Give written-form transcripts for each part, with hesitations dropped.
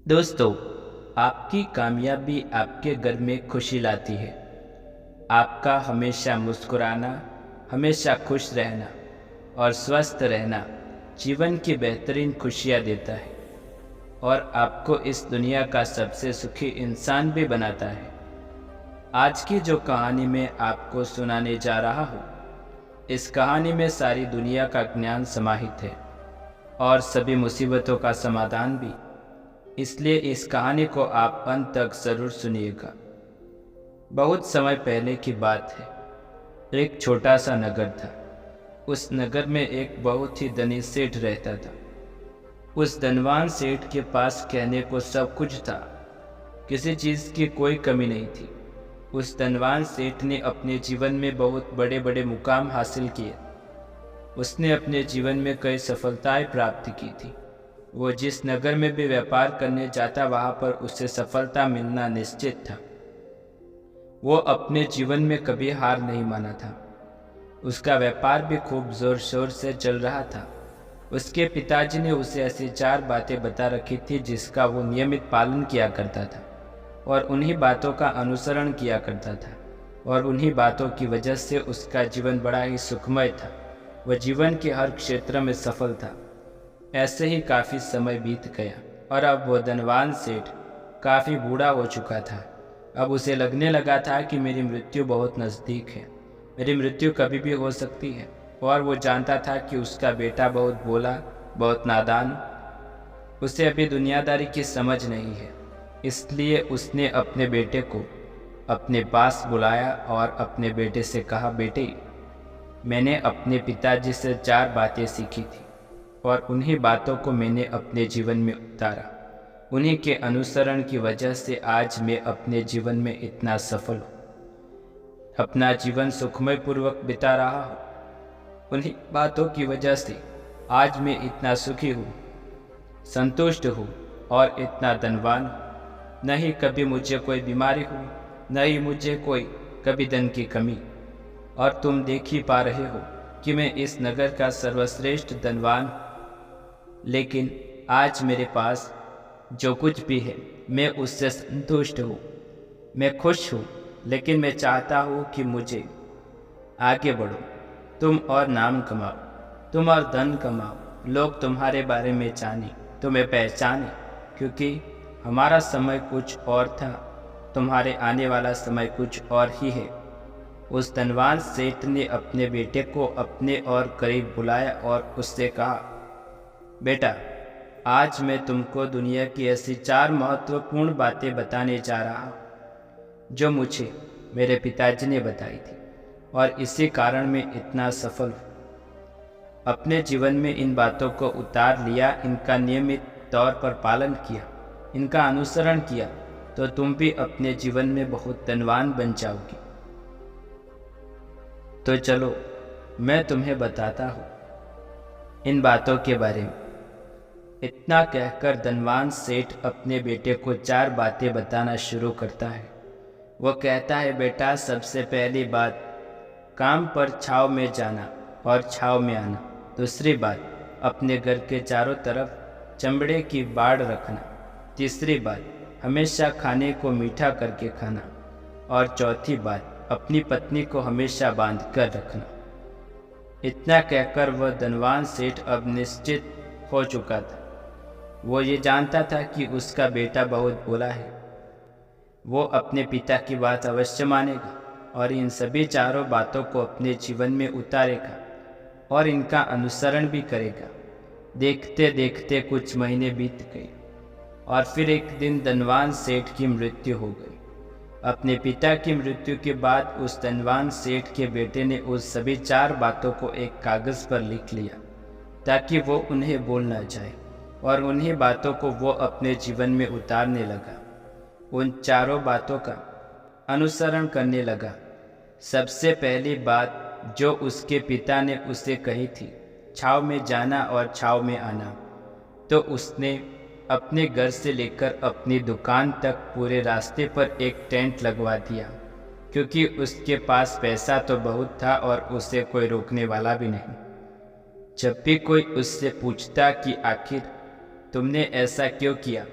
दोस्तों, आपकी कामयाबी आपके घर में खुशी लाती है। आपका हमेशा मुस्कुराना, हमेशा खुश रहना और स्वस्थ रहना जीवन की बेहतरीन खुशियाँ देता है और आपको इस दुनिया का सबसे सुखी इंसान भी बनाता है। आज की जो कहानी मैं आपको सुनाने जा रहा हूँ, इस कहानी में सारी दुनिया का ज्ञान समाहित है और सभी मुसीबतों का समाधान भी। इसलिए इस कहानी को आप अंत तक जरूर सुनिएगा। बहुत समय पहले की बात है। एक छोटा सा नगर था। उस नगर में एक बहुत ही धनी सेठ रहता था। उस धनवान सेठ के पास कहने को सब कुछ था। किसी चीज़ की कोई कमी नहीं थी। उस धनवान सेठ ने अपने जीवन में बहुत बड़े बड़े मुकाम हासिल किए। उसने अपने जीवन में कई सफलताएं प्राप्त की थी। वो जिस नगर में भी व्यापार करने जाता, वहाँ पर उसे सफलता मिलना निश्चित था। वो अपने जीवन में कभी हार नहीं माना था। उसका व्यापार भी खूब जोर शोर से चल रहा था। उसके पिताजी ने उसे ऐसी 4 बातें बता रखी थी जिसका वो नियमित पालन किया करता था और उन्हीं बातों का अनुसरण किया करता था, और उन्हीं बातों की वजह से उसका जीवन बड़ा ही सुखमय था। वह जीवन के हर क्षेत्र में सफल था। ऐसे ही काफ़ी समय बीत गया और अब वो धनवान सेठ काफ़ी बूढ़ा हो चुका था। अब उसे लगने लगा था कि मेरी मृत्यु बहुत नज़दीक है, मेरी मृत्यु कभी भी हो सकती है। और वो जानता था कि उसका बेटा बहुत भोला, बहुत नादान, उसे अभी दुनियादारी की समझ नहीं है। इसलिए उसने अपने बेटे को अपने पास बुलाया और अपने बेटे से कहा, बेटे, मैंने अपने पिताजी से 4 बातें सीखी थी और उन्हीं बातों को मैंने अपने जीवन में उतारा। उन्हीं के अनुसरण की वजह से आज मैं अपने जीवन में इतना सफल हूँ, अपना जीवन सुखमय पूर्वक बिता रहा हूँ। उन्हीं बातों की वजह से आज मैं इतना सुखी हूँ, संतुष्ट हूँ और इतना धनवान हूँ। नहीं कभी मुझे कोई बीमारी हुई, नहीं मुझे कोई कभी धन की कमी। और तुम देख ही पा रहे हो कि मैं इस नगर का सर्वश्रेष्ठ धनवान हूँ। लेकिन आज मेरे पास जो कुछ भी है, मैं उससे संतुष्ट हूँ, मैं खुश हूँ। लेकिन मैं चाहता हूँ कि मुझे आगे बढ़ो, तुम और नाम कमाओ, तुम और धन कमाओ, लोग तुम्हारे बारे में जाने, तुम्हें पहचाने, क्योंकि हमारा समय कुछ और था, तुम्हारे आने वाला समय कुछ और ही है। उस धनवान सेठ ने अपने बेटे को अपने और करीब बुलाया और उससे कहा, बेटा, आज मैं तुमको दुनिया की ऐसी 4 महत्वपूर्ण बातें बताने जा रहा हूँ जो मुझे मेरे पिताजी ने बताई थी और इसी कारण मैं इतना सफल हूँ। अपने जीवन में इन बातों को उतार लिया, इनका नियमित तौर पर पालन किया, इनका अनुसरण किया, तो तुम भी अपने जीवन में बहुत धनवान बन जाओगी। तो चलो मैं तुम्हें बताता हूँ इन बातों के बारे में। इतना कहकर धनवान सेठ अपने बेटे को 4 बातें बताना शुरू करता है। वो कहता है, बेटा, सबसे पहली बात, काम पर छाव में जाना और छाव में आना। दूसरी बात, अपने घर के चारों तरफ चमड़े की बाड़ रखना। तीसरी बात, हमेशा खाने को मीठा करके खाना। और चौथी बात, अपनी पत्नी को हमेशा बांध कर रखना। इतना कहकर वह धनवान सेठ अब निश्चित हो चुका था। वो ये जानता था कि उसका बेटा बहुत भोला है। वो अपने पिता की बात अवश्य मानेगा और इन सभी 4 बातों को अपने जीवन में उतारेगा और इनका अनुसरण भी करेगा। देखते देखते कुछ महीने बीत गए और फिर एक दिन धनवान सेठ की मृत्यु हो गई। अपने पिता की मृत्यु के बाद उस धनवान सेठ के बेटे ने उस सभी 4 बातों को एक कागज़ पर लिख लिया ताकि वो उन्हें भूल ना जाए, और उन्हीं बातों को वो अपने जीवन में उतारने लगा। उन 4 बातों का अनुसरण करने लगा। सबसे पहली बात जो उसके पिता ने उसे कही थी, छाव में जाना और छाव में आना, तो उसने अपने घर से लेकर अपनी दुकान तक पूरे रास्ते पर एक टेंट लगवा दिया, क्योंकि उसके पास पैसा तो बहुत था और उसे कोई रोकने वाला भी नहीं। जब भी कोई उससे पूछता कि आखिर तुमने ऐसा क्यों किया,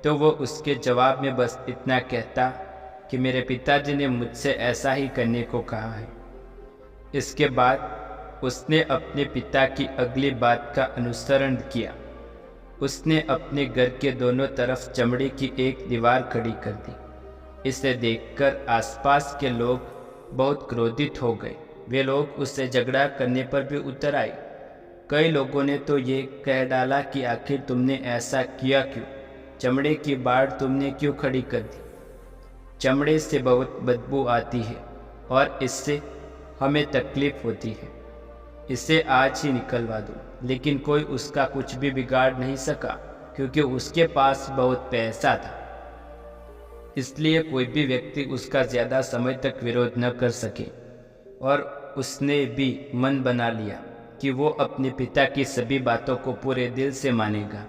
तो वो उसके जवाब में बस इतना कहता कि मेरे पिताजी ने मुझसे ऐसा ही करने को कहा है। इसके बाद उसने अपने पिता की अगली बात का अनुसरण किया। उसने अपने घर के दोनों तरफ चमड़े की एक दीवार खड़ी कर दी। इसे देखकर आसपास के लोग बहुत क्रोधित हो गए। वे लोग उससे झगड़ा करने पर भी उतर आए। कई लोगों ने तो ये कह डाला कि आखिर तुमने ऐसा किया क्यों? चमड़े की बाड़ तुमने क्यों खड़ी कर दी? चमड़े से बहुत बदबू आती है और इससे हमें तकलीफ होती है। इसे आज ही निकलवा दो। लेकिन कोई उसका कुछ भी बिगाड़ नहीं सका, क्योंकि उसके पास बहुत पैसा था। इसलिए कोई भी व्यक्ति उसका ज़्यादा समय तक विरोध न कर सके। और उसने भी मन बना लिया कि वो अपने पिता की सभी बातों को पूरे दिल से मानेगा।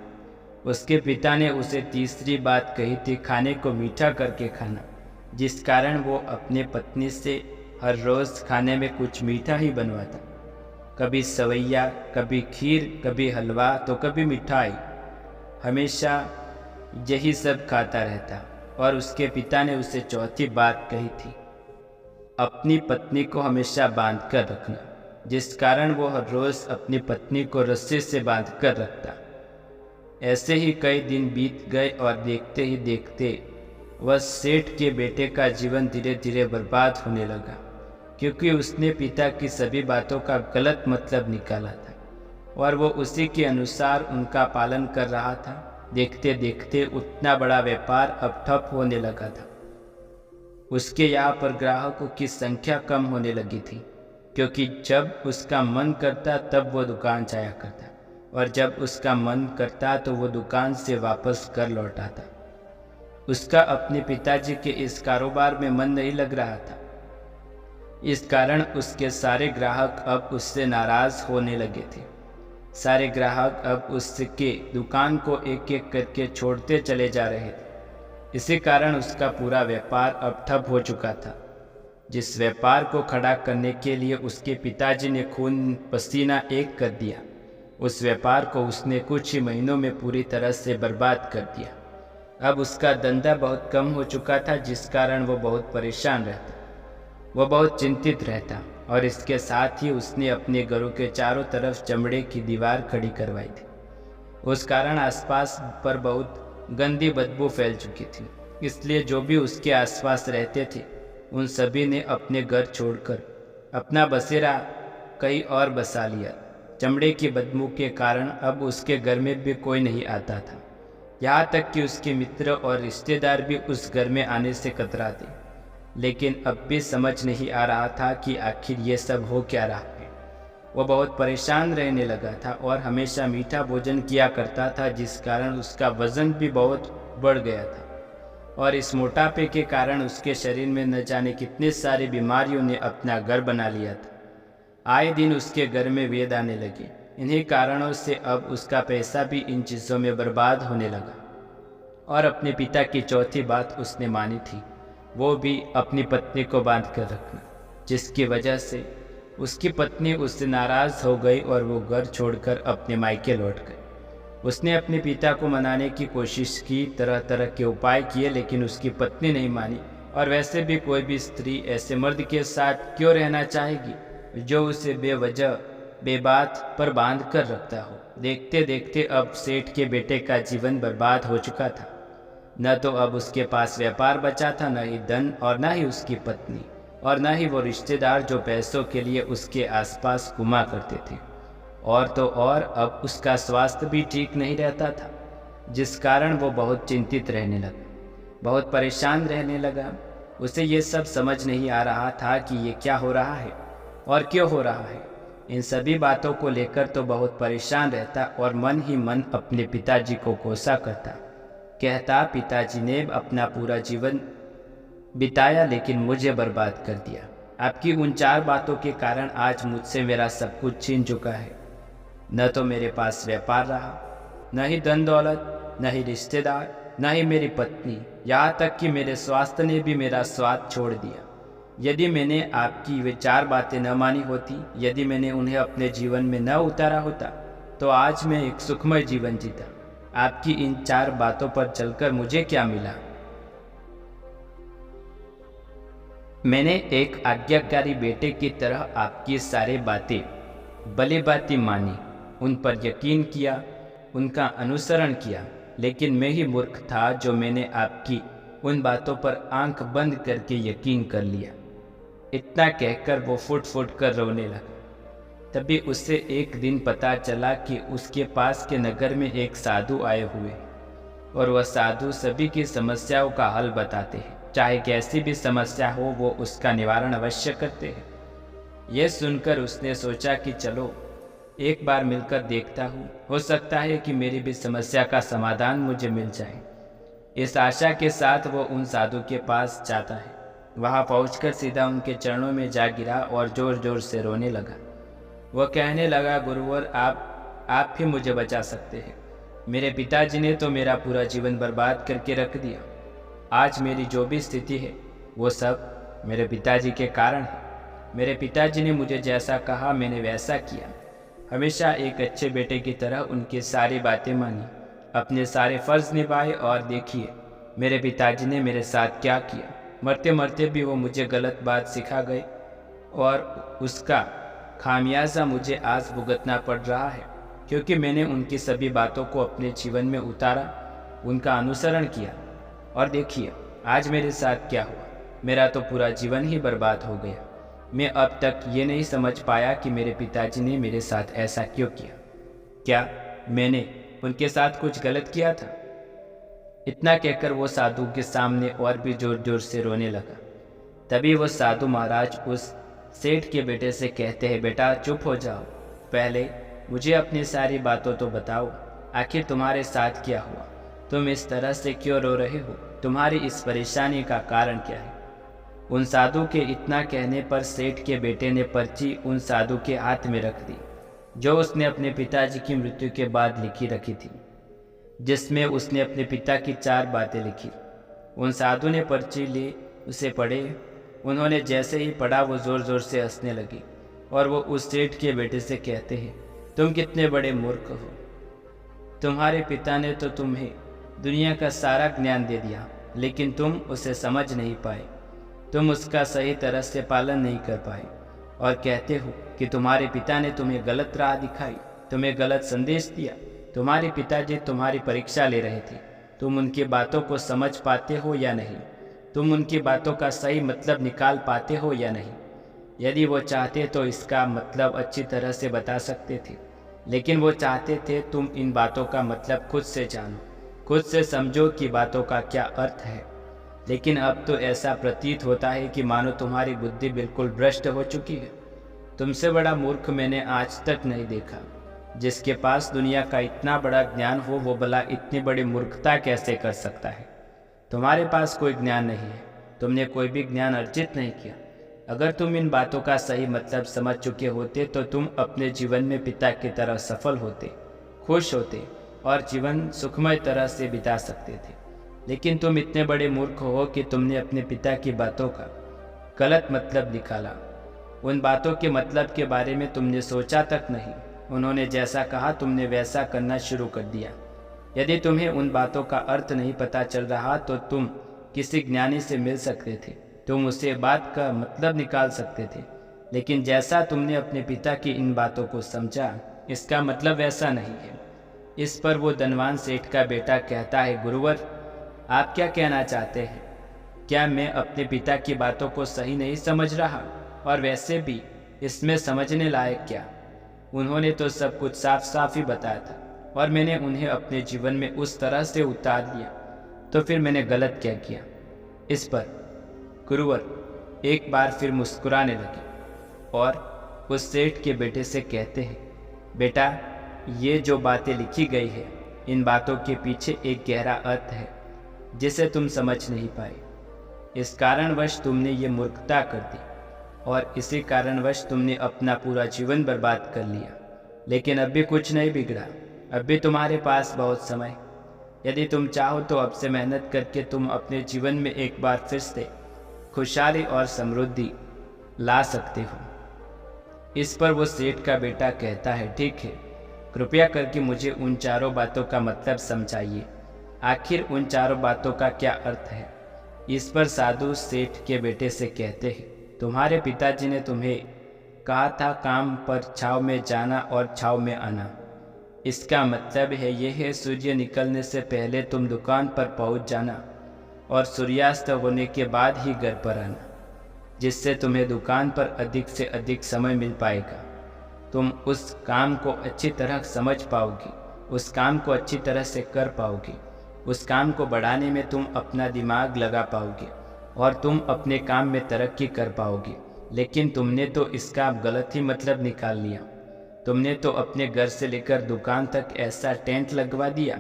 उसके पिता ने उसे तीसरी बात कही थी, खाने को मीठा करके खाना, जिस कारण वो अपने पत्नी से हर रोज़ खाने में कुछ मीठा ही बनवाता। कभी सवैया, कभी खीर, कभी हलवा तो कभी मिठाई। हमेशा यही सब खाता रहता। और उसके पिता ने उसे चौथी बात कही थी, अपनी पत्नी को हमेशा बांध कर रखना, जिस कारण वो हर रोज़ अपनी पत्नी को रस्सी से बांध कर रखता। ऐसे ही कई दिन बीत गए और देखते ही देखते वह सेठ के बेटे का जीवन धीरे धीरे बर्बाद होने लगा, क्योंकि उसने पिता की सभी बातों का गलत मतलब निकाला था और वो उसी के अनुसार उनका पालन कर रहा था। देखते देखते उतना बड़ा व्यापार अब ठप होने लगा था। उसके यहाँ पर ग्राहकों की संख्या कम होने लगी थी, क्योंकि जब उसका मन करता तब वो दुकान जाया करता और जब उसका मन करता तो वो दुकान से वापस घर लौटा था। उसका अपने पिताजी के इस कारोबार में मन नहीं लग रहा था। इस कारण उसके सारे ग्राहक अब उससे नाराज़ होने लगे थे। सारे ग्राहक अब उसके दुकान को एक एक करके छोड़ते चले जा रहे थे। इसी कारण उसका पूरा व्यापार अब ठप हो चुका था। जिस व्यापार को खड़ा करने के लिए उसके पिताजी ने खून पसीना एक कर दिया, उस व्यापार को उसने कुछ ही महीनों में पूरी तरह से बर्बाद कर दिया। अब उसका धंधा बहुत कम हो चुका था, जिस कारण वो बहुत परेशान रहता, वो बहुत चिंतित रहता। और इसके साथ ही उसने अपने घरों के चारों तरफ चमड़े की दीवार खड़ी करवाई थी। उस कारण आसपास पर बहुत गंदी बदबू फैल चुकी थी। इसलिए जो भी उसके आसपास रहते थे उन सभी ने अपने घर छोड़कर अपना बसेरा कहीं और बसा लिया। चमड़े की बदबू के कारण अब उसके घर में भी कोई नहीं आता था। यहाँ तक कि उसके मित्र और रिश्तेदार भी उस घर में आने से कतराते। लेकिन अब भी समझ नहीं आ रहा था कि आखिर ये सब हो क्या रहा है। वो बहुत परेशान रहने लगा था और हमेशा मीठा भोजन किया करता था, जिस कारण उसका वज़न भी बहुत बढ़ गया था। और इस मोटापे के कारण उसके शरीर में न जाने कितनी सारी बीमारियों ने अपना घर बना लिया था। आए दिन उसके घर में वेद आने लगे। इन्हीं कारणों से अब उसका पैसा भी इन चीज़ों में बर्बाद होने लगा। और अपने पिता की चौथी बात उसने मानी थी, वो भी अपनी पत्नी को बांध कर रखना, जिसकी वजह से उसकी पत्नी उससे नाराज़ हो गई और वो घर छोड़कर अपने मायके लौट गई। उसने अपने पिता को मनाने की कोशिश की, तरह तरह के उपाय किए, लेकिन उसकी पत्नी नहीं मानी। और वैसे भी कोई भी स्त्री ऐसे मर्द के साथ क्यों रहना चाहेगी जो उसे बेवजह बेबात पर बांध कर रखता हो। देखते देखते अब सेठ के बेटे का जीवन बर्बाद हो चुका था। न तो अब उसके पास व्यापार बचा था, न ही धन, और न ही उसकी पत्नी, और न ही वो रिश्तेदार जो पैसों के लिए उसके आसपास घुमा करते थे। और तो और अब उसका स्वास्थ्य भी ठीक नहीं रहता था, जिस कारण वो बहुत चिंतित रहने लगा, बहुत परेशान रहने लगा। उसे ये सब समझ नहीं आ रहा था कि ये क्या हो रहा है और क्यों हो रहा है। इन सभी बातों को लेकर तो बहुत परेशान रहता और मन ही मन अपने पिताजी को कोसा करता, कहता, पिताजी ने अपना पूरा जीवन बिताया लेकिन मुझे बर्बाद कर दिया। आपकी उन 4 बातों के कारण आज मुझसे मेरा सब कुछ छीन चुका है। न तो मेरे पास व्यापार रहा, न ही धन दौलत, न ही रिश्तेदार, न ही मेरी पत्नी, यहाँ तक कि मेरे स्वास्थ्य ने भी मेरा स्वाद छोड़ दिया। यदि मैंने आपकी वे 4 बातें न मानी होती, यदि मैंने उन्हें अपने जीवन में न उतारा होता, तो आज मैं एक सुखमय जीवन जीता। आपकी इन 4 बातों पर चलकर मुझे क्या मिला? मैंने एक आज्ञाकारी बेटे की तरह आपकी सारी बातें भली भांति मानी, उन पर यकीन किया, उनका अनुसरण किया। लेकिन मैं ही मूर्ख था जो मैंने आपकी उन बातों पर आंख बंद करके यकीन कर लिया। इतना कहकर वो फुट फुट कर रोने लगा। तभी उसे एक दिन पता चला कि उसके पास के नगर में एक साधु आए हुए और वह साधु सभी की समस्याओं का हल बताते हैं। चाहे कैसी भी समस्या हो वो उसका निवारण अवश्य करते हैं। यह सुनकर उसने सोचा कि चलो एक बार मिलकर देखता हूँ, हो सकता है कि मेरी भी समस्या का समाधान मुझे मिल जाए। इस आशा के साथ वो उन साधु के पास जाता है। वहाँ पहुंचकर सीधा उनके चरणों में जा गिरा और जोर जोर से रोने लगा। वह कहने लगा, गुरुवर आप ही मुझे बचा सकते हैं। मेरे पिताजी ने तो मेरा पूरा जीवन बर्बाद करके रख दिया। आज मेरी जो भी स्थिति है वो सब मेरे पिताजी के कारण है। मेरे पिताजी ने मुझे जैसा कहा मैंने वैसा किया। हमेशा एक अच्छे बेटे की तरह उनकी सारी बातें मानी, अपने सारे फर्ज निभाए और देखिए मेरे पिताजी ने मेरे साथ क्या किया। मरते मरते भी वो मुझे गलत बात सिखा गए और उसका खामियाजा मुझे आज भुगतना पड़ रहा है, क्योंकि मैंने उनकी सभी बातों को अपने जीवन में उतारा, उनका अनुसरण किया। और देखिए आज मेरे साथ क्या हुआ। मेरा तो पूरा जीवन ही बर्बाद हो गया। मैं अब तक ये नहीं समझ पाया कि मेरे पिताजी ने मेरे साथ ऐसा क्यों किया। क्या मैंने उनके साथ कुछ गलत किया था? इतना कहकर वो साधु के सामने और भी जोर जोर से रोने लगा। तभी वो साधु महाराज उस सेठ के बेटे से कहते हैं, बेटा चुप हो जाओ, पहले मुझे अपनी सारी बातों तो बताओ। आखिर तुम्हारे साथ क्या हुआ? तुम इस तरह से क्यों रो रहे हो? तुम्हारी इस परेशानी का कारण क्या है? उन साधु के इतना कहने पर सेठ के बेटे ने पर्ची उन साधु के हाथ में रख दी, जो उसने अपने पिताजी की मृत्यु के बाद लिखी रखी थी, जिसमें उसने अपने पिता की 4 बातें लिखी। उन साधु ने पर्ची ली, उसे पढ़े। उन्होंने जैसे ही पढ़ा वो ज़ोर ज़ोर से हंसने लगी और वो उस सेठ के बेटे से कहते हैं, तुम कितने बड़े मूर्ख हो। तुम्हारे पिता ने तो तुम्हें दुनिया का सारा ज्ञान दे दिया, लेकिन तुम उसे समझ नहीं पाए, तुम उसका सही तरह से पालन नहीं कर पाए और कहते हो कि तुम्हारे पिता ने तुम्हें गलत राह दिखाई, तुम्हें गलत संदेश दिया। तुम्हारे पिताजी तुम्हारी परीक्षा ले रहे थे। तुम उनकी बातों को समझ पाते हो या नहीं? तुम उनकी बातों का सही मतलब निकाल पाते हो या नहीं? यदि वो चाहते तो इसका मतलब अच्छी तरह से बता सकते थे, लेकिन वो चाहते थे तुम इन बातों का मतलब खुद से जानो, खुद से समझो कि बातों का क्या अर्थ है। लेकिन अब तो ऐसा प्रतीत होता है कि मानो तुम्हारी बुद्धि बिल्कुल भ्रष्ट हो चुकी है। तुमसे बड़ा मूर्ख मैंने आज तक नहीं देखा। जिसके पास दुनिया का इतना बड़ा ज्ञान हो वो भला इतनी बड़ी मूर्खता कैसे कर सकता है? तुम्हारे पास कोई ज्ञान नहीं है, तुमने कोई भी ज्ञान अर्जित नहीं किया। अगर तुम इन बातों का सही मतलब समझ चुके होते तो तुम अपने जीवन में पिता की तरह सफल होते, खुश होते और जीवन सुखमय तरह से बिता सकते थे। लेकिन तुम इतने बड़े मूर्ख हो कि तुमने अपने पिता की बातों का गलत मतलब निकाला। उन बातों के मतलब के बारे में तुमने सोचा तक नहीं। उन्होंने जैसा कहा तुमने वैसा करना शुरू कर दिया। यदि तुम्हें उन बातों का अर्थ नहीं पता चल रहा तो तुम किसी ज्ञानी से मिल सकते थे, तुम उससे बात का मतलब निकाल सकते थे। लेकिन जैसा तुमने अपने पिता की इन बातों को समझा, इसका मतलब वैसा नहीं है। इस पर वो धनवान सेठ का बेटा कहता है, गुरुवर आप क्या कहना चाहते हैं? क्या मैं अपने पिता की बातों को सही नहीं समझ रहा? और वैसे भी इसमें समझने लायक क्या? उन्होंने तो सब कुछ साफ साफ ही बताया था और मैंने उन्हें अपने जीवन में उस तरह से उतार लिया, तो फिर मैंने गलत क्या किया? इस पर गुरुवर एक बार फिर मुस्कुराने लगे और उस सेठ के बेटे से कहते हैं, बेटा ये जो बातें लिखी गई है, इन बातों के पीछे एक गहरा अर्थ है जिसे तुम समझ नहीं पाए। इस कारणवश तुमने ये मूर्खता कर दी और इसी कारणवश तुमने अपना पूरा जीवन बर्बाद कर लिया। लेकिन अब भी कुछ नहीं बिगड़ा, अब भी तुम्हारे पास बहुत समय। यदि तुम चाहो तो अब से मेहनत करके तुम अपने जीवन में एक बार फिर से खुशहाली और समृद्धि ला सकते हो। इस पर वो सेठ का बेटा कहता है, ठीक है, कृपया करके मुझे उन चारों बातों का मतलब समझाइए। आखिर उन चारों बातों का क्या अर्थ है? इस पर साधु सेठ के बेटे से कहते हैं, तुम्हारे पिताजी ने तुम्हें कहा था काम पर छाव में जाना और छाव में आना। इसका मतलब है यह है, सूर्य निकलने से पहले तुम दुकान पर पहुंच जाना और सूर्यास्त होने के बाद ही घर पर आना, जिससे तुम्हें दुकान पर अधिक से अधिक समय मिल पाएगा। तुम उस काम को अच्छी तरह समझ पाओगी, उस काम को अच्छी तरह से कर पाओगी, उस काम को बढ़ाने में तुम अपना दिमाग लगा पाओगे और तुम अपने काम में तरक्की कर पाओगी। लेकिन तुमने तो इसका गलत ही मतलब निकाल लिया। तुमने तो अपने घर से लेकर दुकान तक ऐसा टेंट लगवा दिया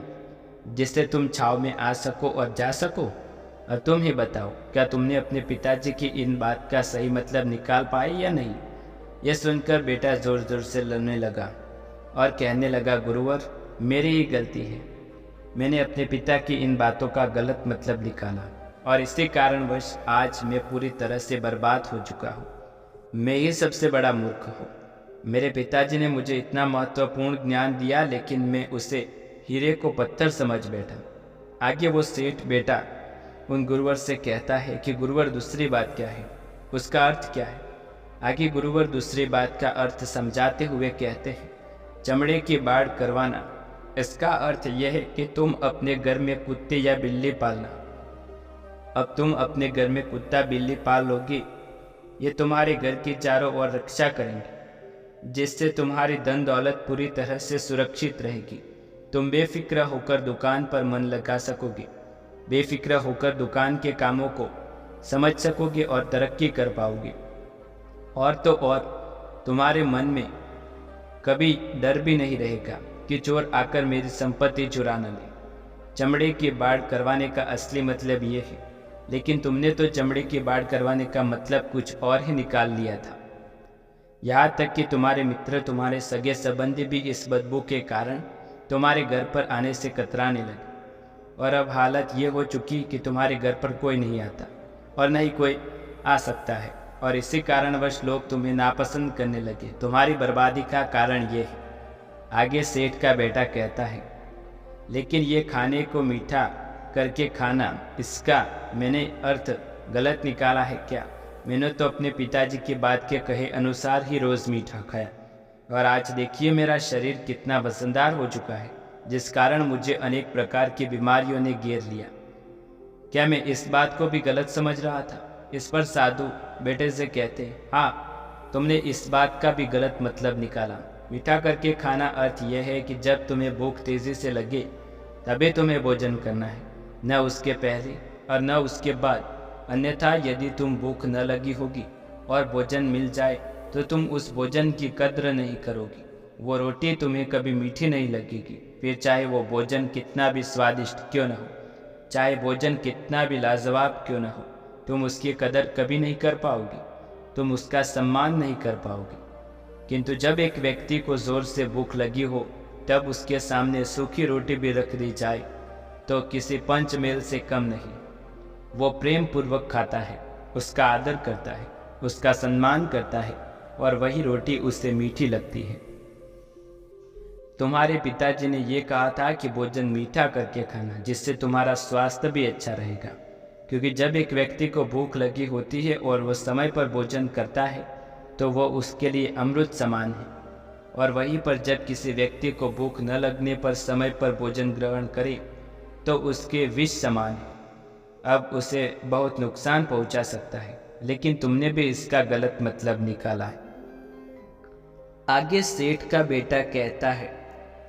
जिससे तुम छाव में आ सको और जा सको। और तुम ही बताओ, क्या तुमने अपने पिताजी की इन बात का सही मतलब निकाल पाए या नहीं? यह सुनकर बेटा जोर जोर से लड़ने लगा और कहने लगा, गुरुवर, मेरी ही गलती है। मैंने अपने पिता की इन बातों का गलत मतलब निकाला और इसी कारणवश आज मैं पूरी तरह से बर्बाद हो चुका हूँ। मैं ही सबसे बड़ा मूर्ख हूँ। मेरे पिताजी ने मुझे इतना महत्वपूर्ण ज्ञान दिया, लेकिन मैं उसे हीरे को पत्थर समझ बैठा। आगे वो सेठ बेटा उन गुरुवर से कहता है कि गुरुवर, दूसरी बात क्या है, उसका अर्थ क्या है? आगे गुरुवर दूसरी बात का अर्थ समझाते हुए कहते हैं, चमड़े की बाड़ करवाना। इसका अर्थ यह है कि तुम अपने घर में कुत्ते या बिल्ली पालना। अब तुम अपने घर में कुत्ता बिल्ली पाल लोगे, ये तुम्हारे घर की चारों ओर रक्षा करेंगे, जिससे तुम्हारी धन दौलत पूरी तरह से सुरक्षित रहेगी। तुम बेफिक्र होकर दुकान पर मन लगा सकोगे, बेफिक्र होकर दुकान के कामों को समझ सकोगे और तरक्की कर पाओगे। और तो और तुम्हारे मन में कभी डर भी नहीं रहेगा कि चोर आकर मेरी संपत्ति चुरा न ले। चमड़े की बाड़ करवाने का असली मतलब ये है, लेकिन तुमने तो चमड़े की बाड़ करवाने का मतलब कुछ और ही निकाल लिया था। यहाँ तक कि तुम्हारे मित्र, तुम्हारे सगे संबंधी भी इस बदबू के कारण तुम्हारे घर पर आने से कतराने लगे। और अब हालत ये हो चुकी कि तुम्हारे घर पर कोई नहीं आता और न ही कोई आ सकता है, और इसी कारणवश लोग तुम्हें नापसंद करने लगे। तुम्हारी बर्बादी का कारण ये है। आगे सेठ का बेटा कहता है, लेकिन ये खाने को मीठा करके खाना, इसका मैंने अर्थ गलत निकाला है क्या? मैंने तो अपने पिताजी की बात के कहे अनुसार ही रोज़ मीठा खाया, और आज देखिए मेरा शरीर कितना वजनदार हो चुका है, जिस कारण मुझे अनेक प्रकार की बीमारियों ने घेर लिया। क्या मैं इस बात को भी गलत समझ रहा था? इस पर साधु बेटे से कहते, हाँ, तुमने इस बात का भी गलत मतलब निकाला। मीठा करके खाना अर्थ यह है कि जब तुम्हें भूख तेजी से लगे तभी तुम्हें भोजन करना है, न उसके पहले और न उसके बाद। अन्यथा यदि तुम भूख न लगी होगी और भोजन मिल जाए तो तुम उस भोजन की कद्र नहीं करोगी। वो रोटी तुम्हें कभी मीठी नहीं लगेगी, फिर चाहे वो भोजन कितना भी स्वादिष्ट क्यों न हो, चाहे भोजन कितना भी लाजवाब क्यों न हो, तुम उसकी कदर कभी नहीं कर पाओगी, तुम उसका सम्मान नहीं कर पाओगी। किंतु जब एक व्यक्ति को जोर से भूख लगी हो, तब उसके सामने सूखी रोटी भी रख दी जाए तो किसी पंचमेल से कम नहीं। वो प्रेम पूर्वक खाता है, उसका आदर करता है, उसका सम्मान करता है, और वही रोटी उससे मीठी लगती है। तुम्हारे पिताजी ने ये कहा था कि भोजन मीठा करके खाना, जिससे तुम्हारा स्वास्थ्य भी अच्छा रहेगा। क्योंकि जब एक व्यक्ति को भूख लगी होती है और वह समय पर भोजन करता है तो वो उसके लिए अमृत समान है, और वहीं पर जब किसी व्यक्ति को भूख न लगने पर समय पर भोजन ग्रहण करे तो उसके विष समान है, अब उसे बहुत नुकसान पहुंचा सकता है। लेकिन तुमने भी इसका गलत मतलब निकाला है। आगे सेठ का बेटा कहता है,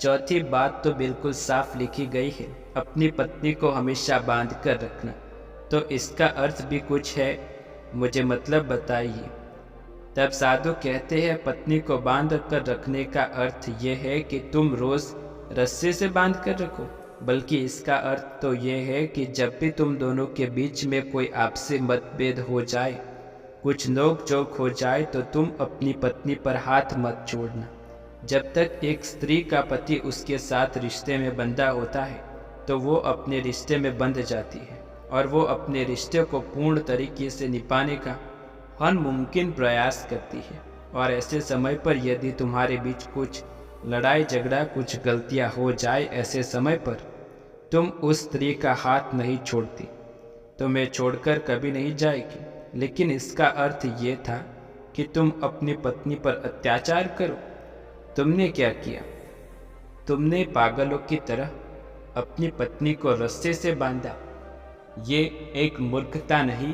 चौथी बात तो बिल्कुल साफ लिखी गई है, अपनी पत्नी को हमेशा बांध कर रखना। तो इसका अर्थ भी कुछ है, मुझे मतलब बताइए। तब साधु कहते हैं, पत्नी को बांध कर रखने का अर्थ यह है कि तुम रोज रस्से से बांध कर रखो, बल्कि इसका अर्थ तो यह है कि जब भी तुम दोनों के बीच में कोई आपसी मतभेद हो जाए, कुछ नोक झोंक हो जाए, तो तुम अपनी पत्नी पर हाथ मत छोड़ना। जब तक एक स्त्री का पति उसके साथ रिश्ते में बंधा होता है तो वो अपने रिश्ते में बंध जाती है और वो अपने रिश्ते को पूर्ण तरीके से निभाने का हर मुमकिन प्रयास करती है। और ऐसे समय पर यदि तुम्हारे बीच कुछ लड़ाई झगड़ा कुछ गलतियां हो जाए ऐसे समय पर तुम उस स्त्री का हाथ नहीं छोड़ती, तुम्हें छोड़कर कभी नहीं जाएगी। लेकिन इसका अर्थ ये था कि तुम अपनी पत्नी पर अत्याचार करो। तुमने क्या किया? तुमने पागलों की तरह अपनी पत्नी को रस्से से बांधा। ये एक मूर्खता नहीं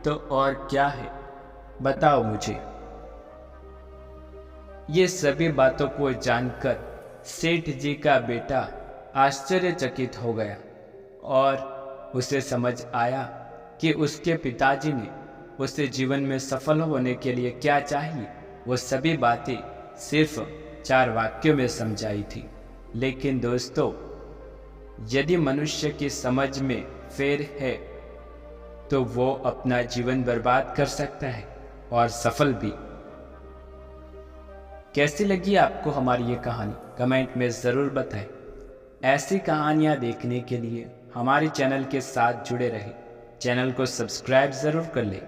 तो और क्या है? बताओ मुझे। ये सभी बातों को जानकर सेठ जी का बेटा आश्चर्यचकित हो गया और उसे समझ आया कि उसके पिताजी ने उसे जीवन में सफल होने के लिए क्या चाहिए, वो सभी बातें सिर्फ 4 वाक्यों में समझाई थी। लेकिन दोस्तों, यदि मनुष्य की समझ में फेर है तो वो अपना जीवन बर्बाद कर सकता है और सफल भी। कैसी लगी आपको हमारी ये कहानी? कमेंट में ज़रूर बताएं। ऐसी कहानियाँ देखने के लिए हमारे चैनल के साथ जुड़े रहें। चैनल को सब्सक्राइब ज़रूर कर लें।